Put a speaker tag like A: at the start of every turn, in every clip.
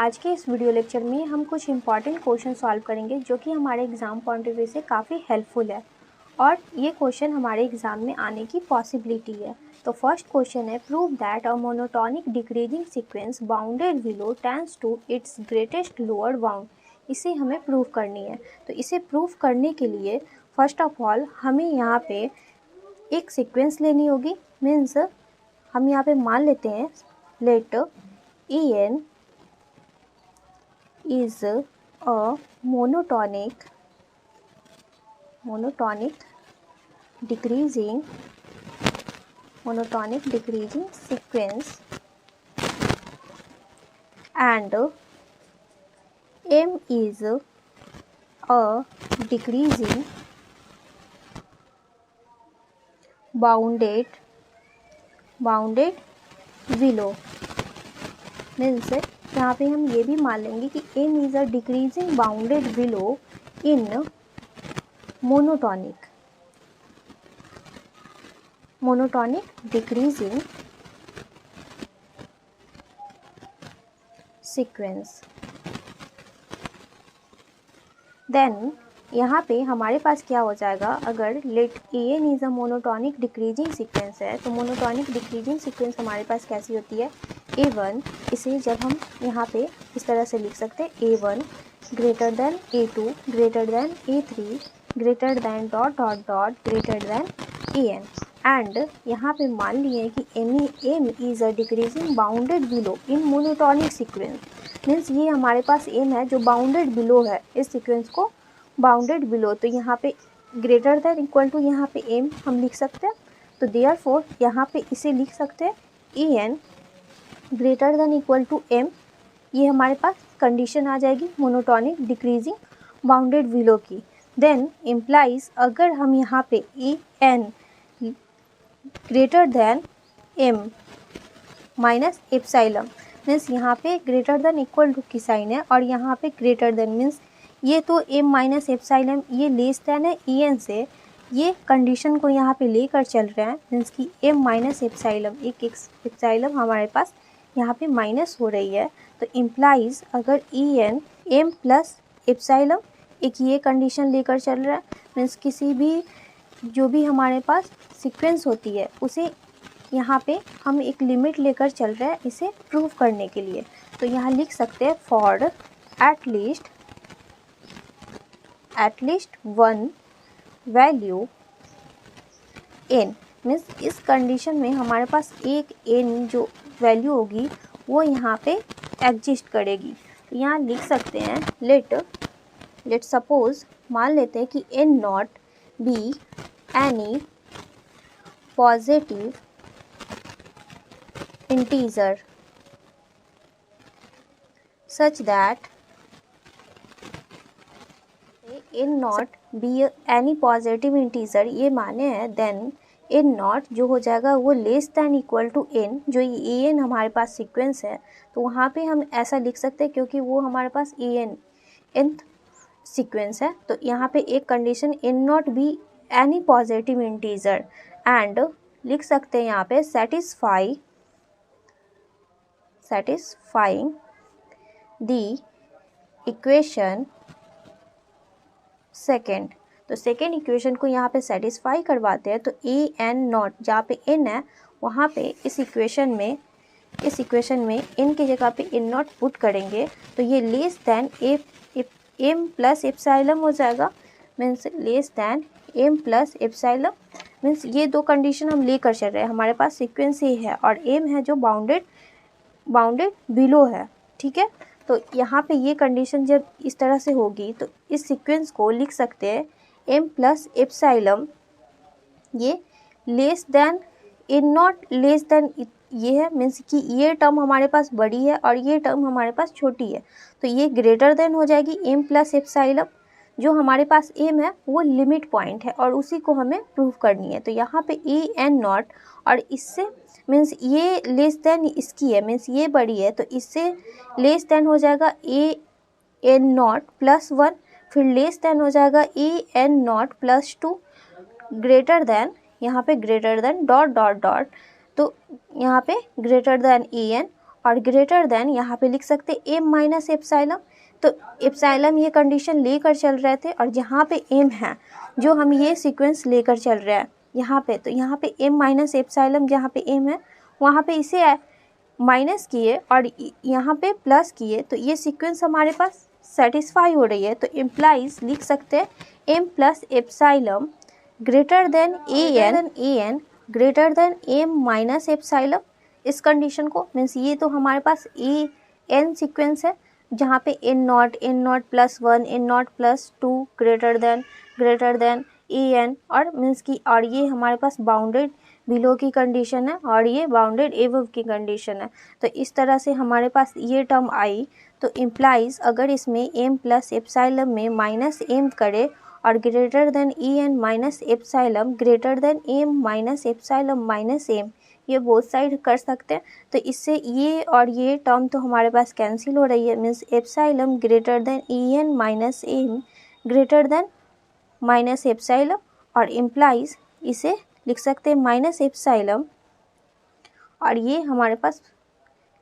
A: आज के इस वीडियो लेक्चर में हम कुछ इंपॉर्टेंट क्वेश्चन सॉल्व करेंगे जो कि हमारे एग्ज़ाम पॉइंट ऑफ व्यू से काफ़ी हेल्पफुल है और ये क्वेश्चन हमारे एग्ज़ाम में आने की पॉसिबिलिटी है। तो फर्स्ट क्वेश्चन है, prove that a monotonic decreasing sequence bounded below tends to its greatest lower bound. इसे हमें प्रूव करनी है। तो इसे प्रूव करने के लिए फर्स्ट ऑफ ऑल हमें यहाँ पे एक सीक्वेंस लेनी होगी। मीन्स हम यहाँ पे मान लेते हैं late En is a monotonic decreasing sequence and M is a decreasing bounded below। Means यहाँ पे हम ये भी मान लेंगे कि M is a decreasing bounded below in monotonic decreasing sequence। Then यहाँ पे हमारे पास क्या हो जाएगा, अगर let En is a monotonic decreasing sequence है तो मोनोटॉनिक डिक्रीजिंग सीक्वेंस हमारे पास कैसी होती है, A1। इसे जब हम यहाँ पे इस तरह से लिख सकते हैं, A1 greater than A2 greater than A3 greater than dot dot dot greater than En। And यहाँ पे मान लिए कि M is a decreasing bounded below in monotonic sequence. Means ये हमारे पास M है जो बाउंडेड बिलो है, इस सीक्वेंस को बाउंडेड बिलो। तो यहाँ पे ग्रेटर देन इक्वल टू यहाँ पे M हम लिख सकते हैं। तो देयरफॉर यहाँ पे इसे लिख सकते हैं En greater than equal to M। ये हमारे पास कंडीशन आ जाएगी मोनोटॉनिक डिक्रीजिंग बाउंडेड बिलो की। देन इम्प्लाइज अगर हम यहाँ पे En greater than M minus epsilon, means यहाँ पे ग्रेटर देन इक्वल टू की साइन है और यहाँ पे ग्रेटर देन मीन्स ये तो M माइनस एप्सिलॉन ये लेस देन है En से। ये कंडीशन को यहाँ पे लेकर चल रहे हैं, मीन्स कि M माइनस एप्सिलॉन एक एप्सिलॉन हमारे पास यहाँ पे माइनस हो रही है। तो इम्प्लाइज अगर En M प्लस एप्सिलॉन एक ये कंडीशन लेकर चल रहा है, मीन्स किसी भी जो भी हमारे पास सीक्वेंस होती है उसे यहाँ पे हम एक लिमिट लेकर चल रहे हैं इसे प्रूव करने के लिए। तो यहाँ लिख सकते हैं for at least one value n। Means इस कंडीशन में हमारे पास एक n जो वैल्यू होगी वो यहाँ पे एग्जिस्ट करेगी। तो यहाँ लिख सकते हैं लेट सपोज मान लेते हैं कि n not be any positive integer such that n not be any positive integer ये माने हैं, then n not जो हो जाएगा वो less than equal to n। जो ये an हमारे पास सीक्वेंस है तो वहाँ पे हम ऐसा लिख सकते हैं क्योंकि वो हमारे पास nth सीक्वेंस है। तो यहाँ पे एक condition n not be any positive integer and लिख सकते हैं यहाँ पे satisfying the equation सेकेंड। तो सेकेंड इक्वेशन को यहाँ पे सेटिस्फाई करवाते हैं। तो En नॉट जहाँ पे n है वहाँ पे इस इक्वेशन में n की जगह पे n नॉट पुट करेंगे तो ये less than M plus epsilon हो जाएगा। Means less than M plus epsilon, means ये दो कंडीशन हम लेकर चल रहे हैं। हमारे पास सीक्वेंस ये है और M है जो बाउंडेड बिलो है, ठीक है। तो यहाँ पे ये कंडीशन जब इस तरह से होगी तो इस सीक्वेंस को लिख सकते हैं M प्लस एप्सिलॉन ये less than n not less than ये है, मीन्स कि ये टर्म हमारे पास बड़ी है और ये टर्म हमारे पास छोटी है। तो ये ग्रेटर देन हो जाएगी M प्लस एप्सिलॉन। जो हमारे पास M है वो लिमिट पॉइंट है और उसी को हमें प्रूव करनी है। तो यहाँ पे En नॉट और इससे मीन्स ये लेस देन इसकी है, मीन्स ये बड़ी है तो इससे लेस देन हो जाएगा En नॉट प्लस 1, फिर लेस देन हो जाएगा En not plus 2, greater then यहाँ पे greater then dot dot dot. तो यहाँ पे ग्रेटर देन En और ग्रेटर देन यहाँ पे लिख सकते एम माइनस एप्सिलम। तो एप्सिलम ये कंडीशन लेकर चल रहे थे और जहाँ पे एम है जो हम ये सीक्वेंस लेकर चल रहे हैं यहाँ पे, तो यहाँ पे एम माइनस एप्सिलम जहाँ पे एम है वहाँ पे इसे माइनस किए और यहाँ पे प्लस किए, तो ये सीक्वेंस हमारे पास सेटिस्फाई हो रही है। तो इम्प्लाइज लिख सकते हैं M plus epsilon greater than N greater than M minus epsilon. इस कंडीशन को मीन्स ये तो हमारे पास ए एन सीक्वेंस है जहाँ पे n not plus 1 n not plus 2 greater than a n और मीन्स की, और ये हमारे पास बाउंडेड बिलो की कंडीशन है और ये बाउंडेड एबव की कंडीशन है। तो इस तरह से हमारे पास ये टर्म आई। तो इम्प्लाइज अगर इसमें एम प्लस एप्सिलम में माइनस एम करे और greater than E N minus epsilon greater than M minus epsilon minus M, ये बोथ साइड कर सकते हैं। तो इससे ये और ये टर्म तो हमारे पास कैंसिल हो रही है, means epsilon greater than E N minus M greater than minus epsilon और इम्प्लाइज इसे लिख सकते हैं माइनस एप्सिलम और ये हमारे पास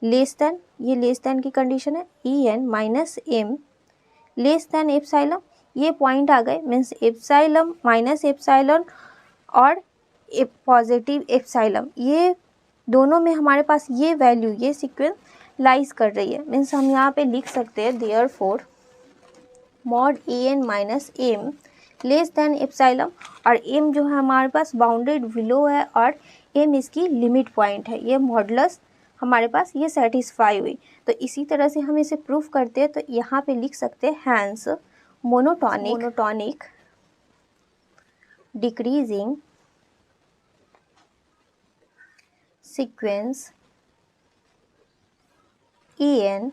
A: लेस देन, ये लेस देन की कंडीशन है E N minus M less than epsilon. ये पॉइंट आ गए मीन्स एप्सिलम माइनस एप्सिलम और पॉजिटिव एप्सिलम, ये दोनों में हमारे पास ये वैल्यू ये सीक्वेंस लाइज कर रही है। मीन्स हम यहाँ पे लिख सकते हैं therefore mod A N minus M less than epsilon और एम जो है हमारे पास बाउंडेड बिलो है और एम इसकी लिमिट पॉइंट है, ये मॉडुलस हमारे पास ये सेटिस्फाई हुई। तो इसी तरह से हम इसे प्रूफ करते हैं। तो यहाँ पे लिख सकते हैं hence monotonic decreasing sequence a N,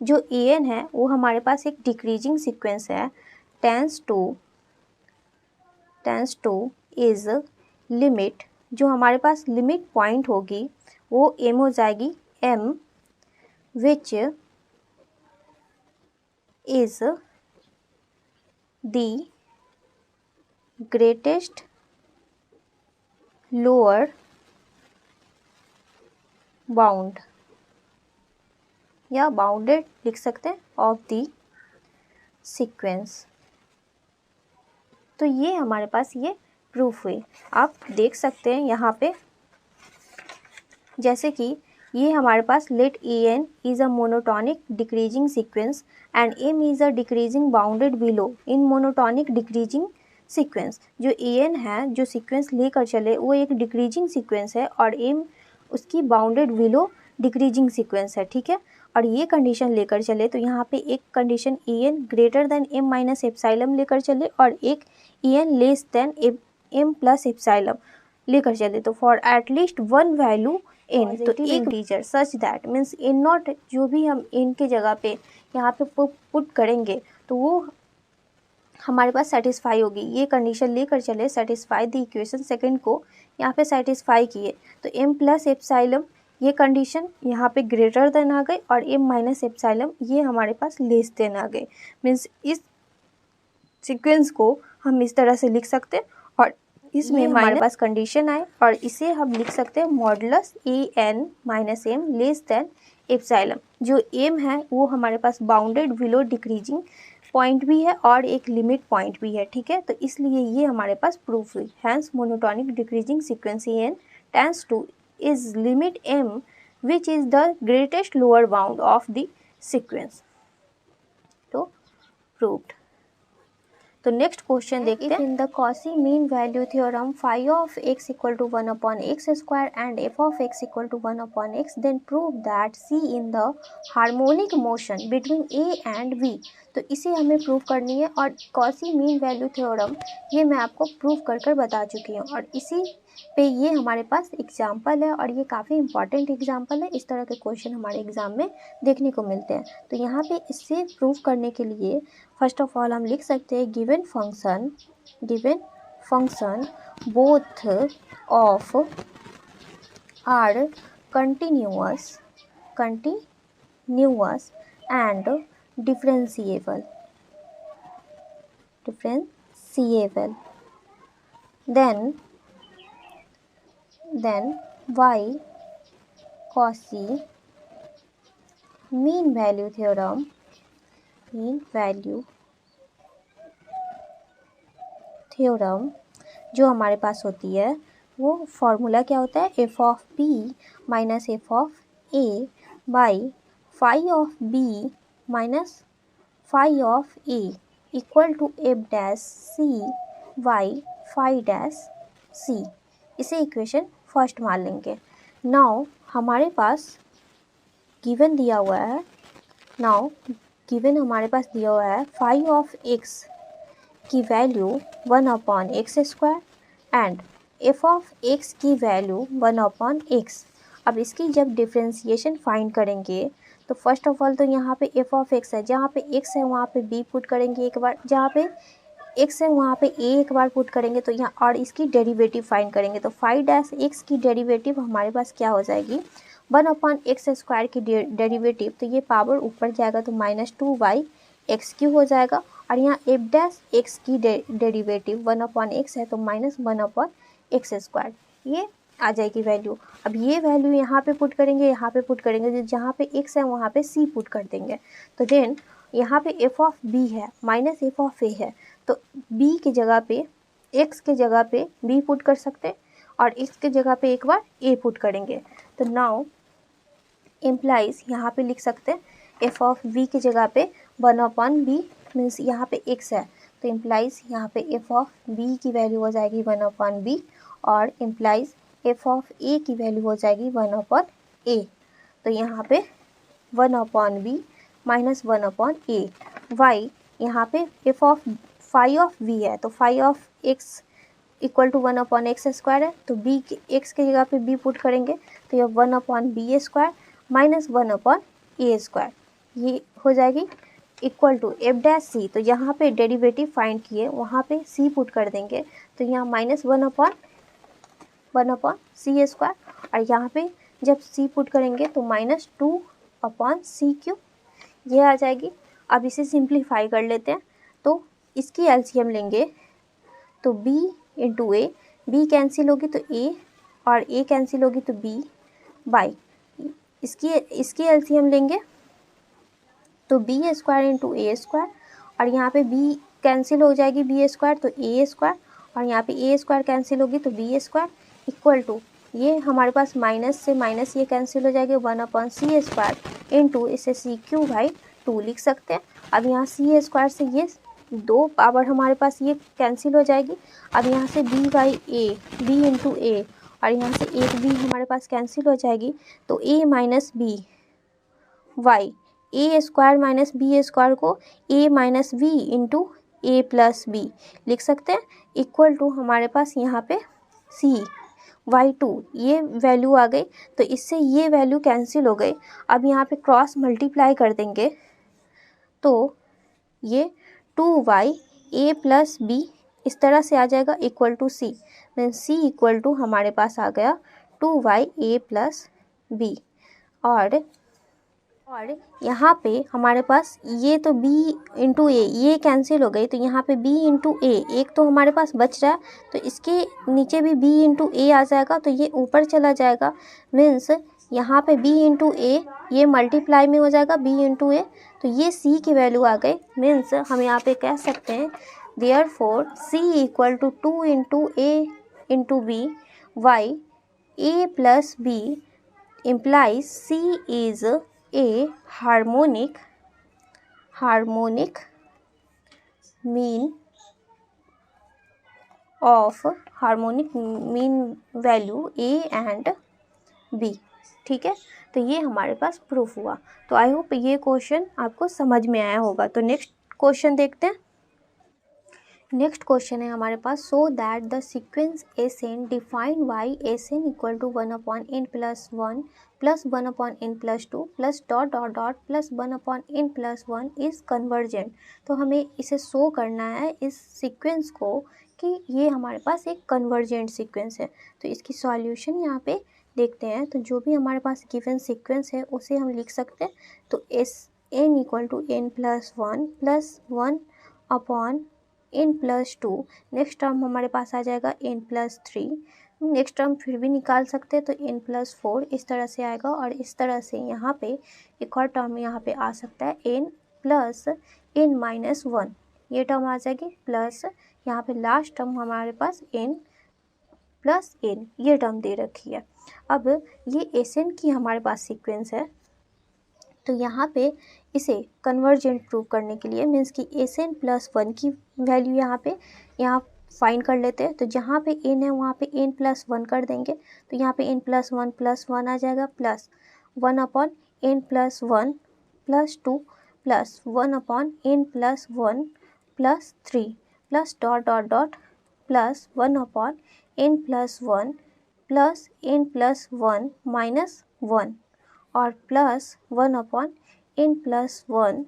A: जो ए एन है वो हमारे पास एक डिक्रीजिंग सीक्वेंस है टेंस टू इज लिमिट, जो हमारे पास लिमिट पॉइंट होगी वो एम हो जाएगी m which is the greatest lower bound या बाउंडेड लिख सकते हैं ऑफ द सीक्वेंस। तो ये हमारे पास ये प्रूफ हुई। आप देख सकते हैं यहाँ पे जैसे कि ये हमारे पास let A N is a monotonic decreasing sequence and M is a decreasing bounded below in monotonic decreasing sequence. जो ए एन है जो सीक्वेंस लेकर चले वो एक डिक्रीजिंग सीक्वेंस है और एम उसकी बाउंडेड बिलो डिक्रीजिंग सीक्वेंस है, ठीक है। और ये कंडीशन लेकर चले तो यहाँ पे एक condition A N greater than M minus epsilon लेकर चले और एक A N less than M plus epsilon लेकर चले। तो for at least one value N, तो एक टीचर such that means N naught, जो भी हम एन के जगह पे यहाँ पे पुट करेंगे तो वो हमारे पास सेटिस्फाई होगी। ये कंडीशन लेकर चले सेटिस्फाई द इक्वेशन सेकंड को यहाँ पे सेटिस्फाई किए तो एम प्लस एप्सिलम ये कंडीशन यहाँ पे ग्रेटर देन आ गई और एम माइनस एप्सिलम ये हमारे पास लेस देन आ गए। मीन्स इस सीक्वेंस को हम इस तरह से लिख सकते हैं और इसमें हमारे पास कंडीशन आए और इसे हम लिख सकते हैं modulus A N minus M less than epsilon. जो एम है वो हमारे पास बाउंडेड बिलो डिक्रीजिंग पॉइंट भी है और एक लिमिट पॉइंट भी है, ठीक है। तो इसलिए ये हमारे पास प्रूफ हुई। Hence monotonic decreasing sequence a n tends to is limit m which is the greatest lower bound of the sequence। तो proved। तो नेक्स्ट क्वेश्चन देखते हैं। In the Cauchy mean value theorem phi of x equal to 1 upon x square and f of x equal to 1 upon x then prove that c in the harmonic motion between a and b. तो इसे हमें prove करनी है और Cauchy mean value theorem ये मैं आपको prove कर बता चुकी हूँ और इसी पे ये हमारे पास एग्जाम्पल है और ये काफ़ी इंपॉर्टेंट एग्जाम्पल है। इस तरह के क्वेश्चन हमारे एग्जाम में देखने को मिलते हैं। तो यहाँ पे इससे प्रूव करने के लिए फर्स्ट ऑफ ऑल हम लिख सकते हैं given function both of are continuous and differentiable then y Cauchy mean value theorem, mean value theorem जो हमारे पास होती है वो फॉर्मूला क्या होता है, F of B minus F of A by phi of B minus phi of A equal to F dash C by phi dash C. इसे equation first मान लेंगे। नाउ हमारे पास गिवन दिया हुआ है, नाउ गिवन हमारे पास दिया हुआ है फाई ऑफ एक्स की value 1/x² and f of x की वैल्यू 1/x। अब इसकी जब डिफ्रेंसिएशन फाइंड करेंगे तो फर्स्ट ऑफ ऑल तो यहाँ पे एफ ऑफ एक्स है, जहाँ पे एक्स है वहाँ पे बी पुट करेंगे एक बार, जहाँ पे एक्स है वहाँ पे ए एक बार पुट करेंगे तो यहाँ, और इसकी डेरिवेटिव फाइंड करेंगे तो फाई डैश एक्स की डेरिवेटिव हमारे पास क्या हो जाएगी, 1/x² की डेरिवेटिव, तो ये पावर ऊपर जाएगा तो -2y(x³ हो जाएगा, और यहाँ एफ डैश एक्स की डेरिवेटिव 1/x है तो -1/x², ये आ जाएगी वैल्यू। अब ये वैल्यू यहाँ पे पुट करेंगे, यहाँ पे पुट करेंगे, तो जहाँ पे x है वहाँ पे c पुट कर देंगे, तो देन यहाँ पे एफ ऑफ b है माइनस एफ ऑफ a है, तो b की जगह पे x के जगह पे b पुट कर सकते हैं और x के जगह पे एक बार a पुट करेंगे, तो नाउ इम्प्लाइज यहाँ पे लिख सकते हैं एफ ऑफ b की जगह पे 1/b मीन्स यहाँ पे x है, तो इम्प्लाइज यहाँ पे एफ ऑफ b की वैल्यू हो जाएगी 1/b और इम्प्लाइज एफ ऑफ a की वैल्यू हो जाएगी 1/a, तो यहाँ पे 1/b माइनस 1/a y, यहाँ पे f of phi of v है तो phi of x equal to 1/x² है, तो b x के जगह पे b पुट करेंगे तो यह 1/b² माइनस 1/a², ये हो जाएगी इक्वल टू एफ डैश सी, तो यहाँ पे डेरिवेटिव फाइंड किए वहाँ पे c पुट कर देंगे तो यहाँ -1/c², और यहाँ पे जब c पुट करेंगे तो -2/c³, ये आ जाएगी। अब इसे सिंप्लीफाई कर लेते हैं, तो इसकी एलसीएम लेंगे तो b इंटू ए, b कैंसिल होगी तो a और a कैंसिल होगी तो b बाई इसकी एलसीएम लेंगे तो b² इंटू a² और यहाँ पे b कैंसिल हो जाएगी b² तो a² और यहाँ पे a² कैंसिल होगी तो b² इक्वल टू, ये हमारे पास माइनस से माइनस ये कैंसिल हो जाएगी 1/c² इंटू इसे c³/2 लिख सकते हैं। अब यहाँ c² से ये 2 पावर हमारे पास ये कैंसिल हो जाएगी, अब यहाँ से b/a, b इंटू ए और यहाँ से एक b हमारे पास कैंसिल हो जाएगी तो a minus b y, a² minus b² को a minus v into a plus b लिख सकते हैं इक्वल टू हमारे पास यहाँ पे c/2, ये वैल्यू आ गई, तो इससे ये वैल्यू कैंसिल हो गई। अब यहाँ पे क्रॉस मल्टीप्लाई कर देंगे तो ये 2ya प्लस b इस तरह से आ जाएगा equal to c, means c equal to हमारे पास आ गया 2ya प्लस b, और यहाँ पे हमारे पास ये तो b इंटू ए ये कैंसिल हो गई, तो यहाँ पे b इंटू ए एक तो हमारे पास बच रहा है, तो इसके नीचे भी b इंटू ए आ जाएगा तो ये ऊपर चला जाएगा, मीन्स यहाँ पे b इंटू ए ये मल्टीप्लाई में हो जाएगा b इंटू ए, तो ये c की वैल्यू आ गई, मीन्स हम यहाँ पे कह सकते हैं therefore c equal to 2 into a into b y a plus b implies c is a harmonic mean of harmonic mean value a and b, ठीक है। तो ये हमारे पास प्रूफ हुआ, तो आई होप ये क्वेश्चन आपको समझ में आया होगा। तो नेक्स्ट क्वेश्चन देखते हैं। नेक्स्ट क्वेश्चन है हमारे पास, show that the sequence S N define by S N equal to 1/n plus 1 plus 1/n plus 2 plus dot dot dot plus 1/n plus 1 is convergent. तो हमें इसे शो करना है इस सीक्वेंस को कि ये हमारे पास एक कन्वर्जेंट सीक्वेंस है। तो इसकी सॉल्यूशन यहाँ पे देखते हैं। तो जो भी हमारे पास गिवन सीक्वेंस है उसे हम लिख सकते हैं। तो n equal to n plus 1 plus 1/n plus 2, next term हमारे पास आ जाएगा n प्लस 3, नेक्स्ट टर्म फिर भी निकाल सकते हैं, तो n+4 इस तरह से आएगा। और इस तरह से यहाँ पे एक और टर्म यहाँ पे आ सकता है n+n-1, ये टर्म आ जाएगी। प्लस यहाँ पे लास्ट टर्म हमारे पास n+n, ये टर्म दे रखी है। अब ये Sn की हमारे पास सीक्वेंस है, तो यहाँ पे इसे कन्वर्जेंट प्रूव करने के लिए मीन्स कि Sn+1 की वैल्यू यहाँ फाइंड कर लेते हैं। तो जहाँ पे n है वहाँ पे n+1 कर देंगे, तो यहाँ पे n+1 आ जाएगा, plus 1/n+1 +2 plus 1/n+1 +3 plus dot dot dot plus 1/n+1 plus n+1 -1 और प्लस 1/n+1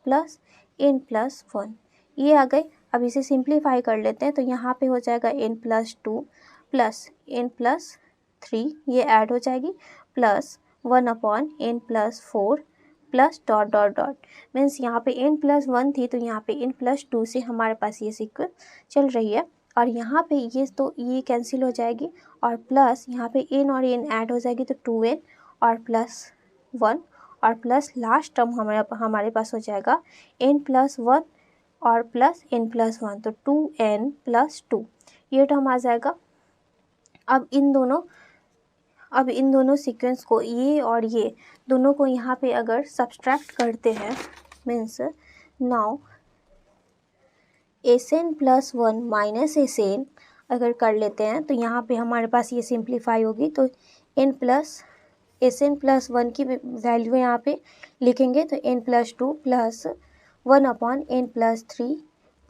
A: प्लस n+1, ये आ गए। अब इसे सिंप्लीफाई कर लेते हैं, तो यहाँ पे हो जाएगा n+2 प्लस n+3, ये ऐड हो जाएगी, plus 1/n+4 plus dot dot dot, means यहाँ पे n+1 थी तो यहाँ पे n+2 से हमारे पास ये सीक्वेंस चल रही है। और यहाँ पे ये कैंसिल हो जाएगी, और प्लस यहाँ पे n और n ऐड हो जाएगी, तो 2n और प्लस 1 और प्लस लास्ट टर्म हमारे पास हो जाएगा n+1 और प्लस n+1, तो 2n+2, ये टर्म आ जाएगा। अब इन दोनों सीक्वेंस को, ये और ये दोनों को यहाँ पे अगर सब्सट्रैक्ट करते हैं, means now Sn+1 minus Sn अगर कर लेते हैं, तो यहाँ पे हमारे पास ये सिंप्लीफाई होगी, तो Sn+1 की वैल्यू यहाँ पे लिखेंगे, तो n+2 plus 1/n+3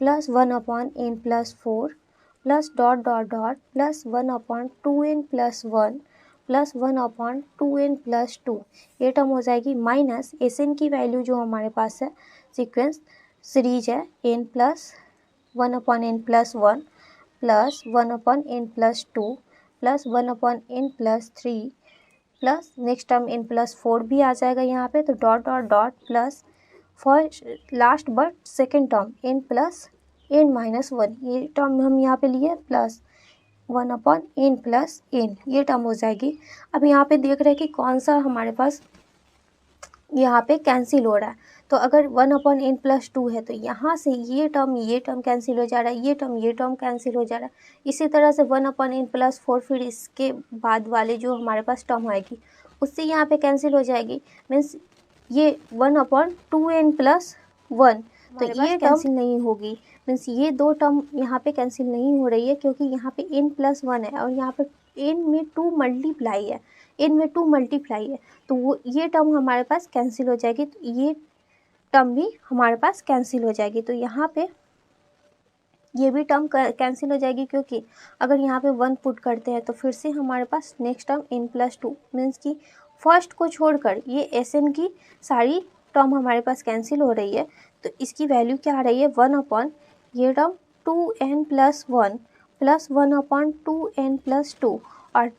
A: plus 1/n+4 plus dot dot dot plus 1/2n+1 plus 1/2n+2, ये टर्म हो जाएगी, माइनस Sn की वैल्यू जो हमारे पास है सीक्वेंस सीरीज है n+1/n+1 plus 1/n+2 plus 1/n+3 plus next term n+4 भी आ जाएगा यहाँ पे, तो dot dot dot plus first last but second term n+n-1, ये टर्म हम यहाँ पे लिए, प्लस 1/n+n, ये टर्म हो जाएगी। अब यहाँ पे देख रहे हैं कि कौन सा हमारे पास यहाँ पे कैंसिल हो रहा है, तो अगर 1/n+2 है तो यहाँ से ये टर्म कैंसिल हो जा रहा है, ये टर्म कैंसिल हो जा रहा है। इसी तरह से 1/n+4 फिर इसके बाद वाले जो हमारे पास टर्म आएगी उससे यहाँ पे कैंसिल हो जाएगी, मीन्स ये 1/2n+1, तो ये कैंसिल नहीं होगी, मीन्स ये दो टर्म यहाँ पे कैंसिल नहीं हो रही है, क्योंकि यहाँ पे n+1 है और यहाँ पे n में 2 मल्टीप्लाई है, तो वो ये टर्म हमारे पास कैंसिल हो जाएगी, तो ये टर्म भी हमारे पास कैंसिल हो जाएगी। तो यहाँ पे ये भी टर्म कैंसिल हो जाएगी, क्योंकि अगर यहाँ पे 1 पुट करते हैं तो फिर से हमारे पास नेक्स्ट टर्म n+2, मीन्स कि फर्स्ट को छोड़कर ये Sn की सारी टर्म हमारे पास कैंसिल हो रही है। तो इसकी वैल्यू क्या आ रही है, 1/, ये टर्म 2n+1 प्लस 1/2n+2, और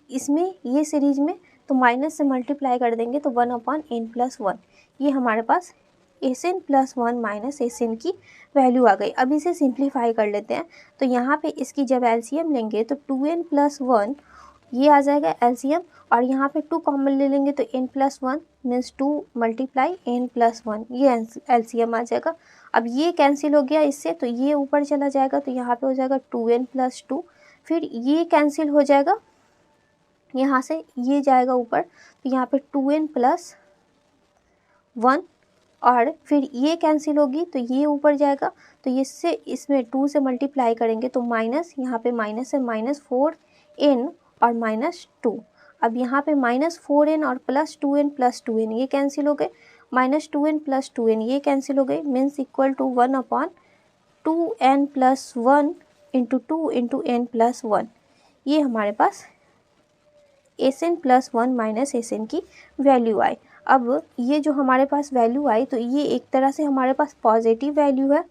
A: इसमें ये सीरीज में तो माइनस से मल्टीप्लाई कर देंगे, तो 1/n+1, ये हमारे पास Sn+1 माइनस Sn की वैल्यू आ गई। अब इसे सिंप्लीफाई कर लेते हैं, तो यहाँ पे इसकी जब एलसीएम लेंगे तो 2n+1 ये आ जाएगा एलसीएम, और यहाँ पे 2 कॉमन ले लेंगे तो n+1 मीन्स 2 मल्टीप्लाई n+1, ये एलसीएम आ जाएगा। अब ये कैंसिल हो गया इससे, तो ये ऊपर चला जाएगा, तो यहाँ पे हो जाएगा 2n+2, फिर ये कैंसिल हो जाएगा, यहाँ से ये जाएगा ऊपर, तो यहाँ पे 2n+1, और फिर ये कैंसिल होगी तो ये ऊपर जाएगा, तो इससे इसमें 2 से मल्टीप्लाई करेंगे तो माइनस, यहाँ पे माइनस है, -4n और -2। अब यहाँ पे -4n और +2n ये कैंसिल हो गए, -2n + 2n ये कैंसिल हो गए, means equal to 1/2n+1 × 2 × n+1, ये हमारे पास Sn+1 माइनस Sn की वैल्यू आई। अब ये जो हमारे पास वैल्यू आई, तो ये एक तरह से हमारे पास पॉजिटिव वैल्यू है,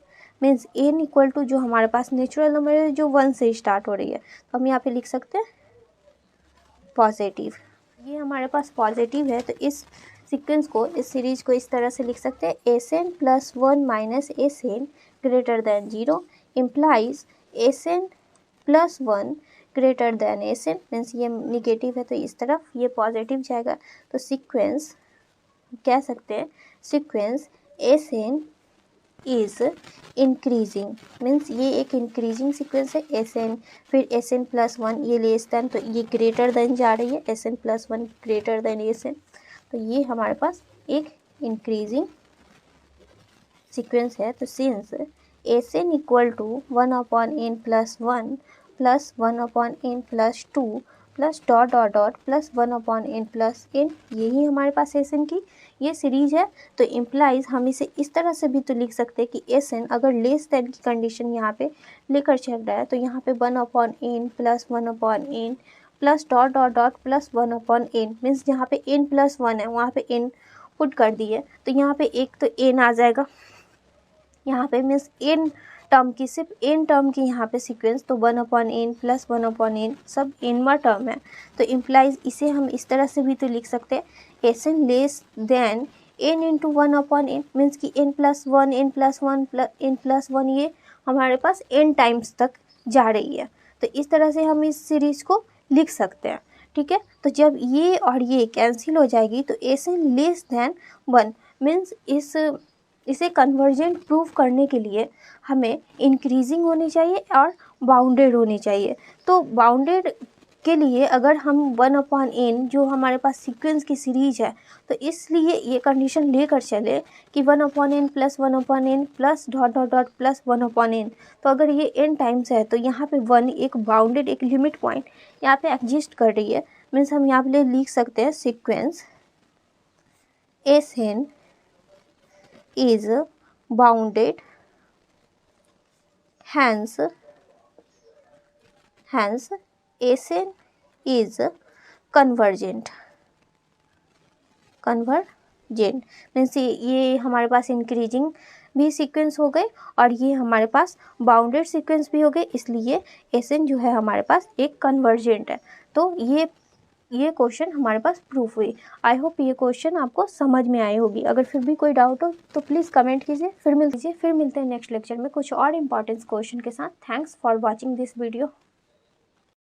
A: मीन्स n इक्वल टू जो हमारे पास नेचुरल नंबर है जो 1 से स्टार्ट हो रही है, तो हम यहाँ पे लिख सकते हैं पॉजिटिव, ये हमारे पास पॉजिटिव है। तो इस सीक्वेंस को, इस सीरीज को इस तरह से लिख सकते हैं, Sn+1 minus Sn > 0 implies Sn+1 greater than s n, means ये निगेटिव है तो इस तरफ, ये पॉजिटिव जाएगा। तो सीक्वेंस कह सकते हैं sequence s n is increasing, means ये एक इंक्रीजिंग सीक्वेंस है। एस एन फिर एस एन प्लस वन, ये लेस देन, तो ये ग्रेटर देन जा रही है, s n plus one greater than s n, तो ये हमारे पास एक इंक्रीजिंग सीक्वेंस है। तो since s n equal to 1/n plus 1 plus 1/n plus 2 plus dot dot dot plus 1/n plus n, यही हमारे पास एस एन की ये सीरीज है। तो इम्प्लाइज हम इसे इस तरह से भी तो लिख सकते हैं कि एस एन अगर लेस देन की कंडीशन यहाँ पे लेकर चल रहा है तो यहाँ पे 1/n plus 1/n plus dot dot dot plus 1/n, means जहाँ पे n प्लस 1 है वहाँ पे n पुट कर दी है, तो यहाँ पे एक तो n आ जाएगा यहाँ पे, मीन्स n टर्म की, सिर्फ n टर्म की यहाँ पे सीक्वेंस, तो 1/n प्लस 1/n सब n टर्म है। तो इम्प्लाइज इसे हम इस तरह से भी तो लिख सकते हैं s n less than n into 1/n, means कि n plus 1 n plus 1 n plus 1 ये हमारे पास n टाइम्स तक जा रही है। तो इस तरह से हम इस सीरीज को लिख सकते हैं, ठीक है। तो जब ये और ये कैंसिल हो जाएगी तो s n less than 1, means इसे कन्वर्जेंट प्रूफ करने के लिए हमें इंक्रीजिंग होनी चाहिए और बाउंडेड होनी चाहिए। तो बाउंडेड के लिए अगर हम 1/n जो हमारे पास सीक्वेंस की सीरीज है, तो इसलिए ये कंडीशन लेकर चले कि 1/n plus 1/n plus dot dot dot plus 1/n, तो अगर ये n टाइम्स है तो यहाँ पे 1 एक बाउंडेड एक लिमिट पॉइंट यहाँ पे एग्जिस्ट कर रही है। मीन्स हम यहाँ पे लिख सकते हैं sequence s n is bounded, hence Sn is convergent means ये हमारे पास इंक्रीजिंग भी सीक्वेंस हो गए और ये हमारे पास बाउंडेड सीक्वेंस भी हो गए, इसलिए Sn जो है हमारे पास एक कन्वर्जेंट है। तो ये क्वेश्चन हमारे पास प्रूफ हुई। आई होप ये क्वेश्चन आपको समझ में आई होगी। अगर फिर भी कोई डाउट हो तो प्लीज़ कमेंट कीजिए। फिर मिलते हैं नेक्स्ट लेक्चर में कुछ और इंपॉर्टेंट क्वेश्चन के साथ। Thanks for watching this video.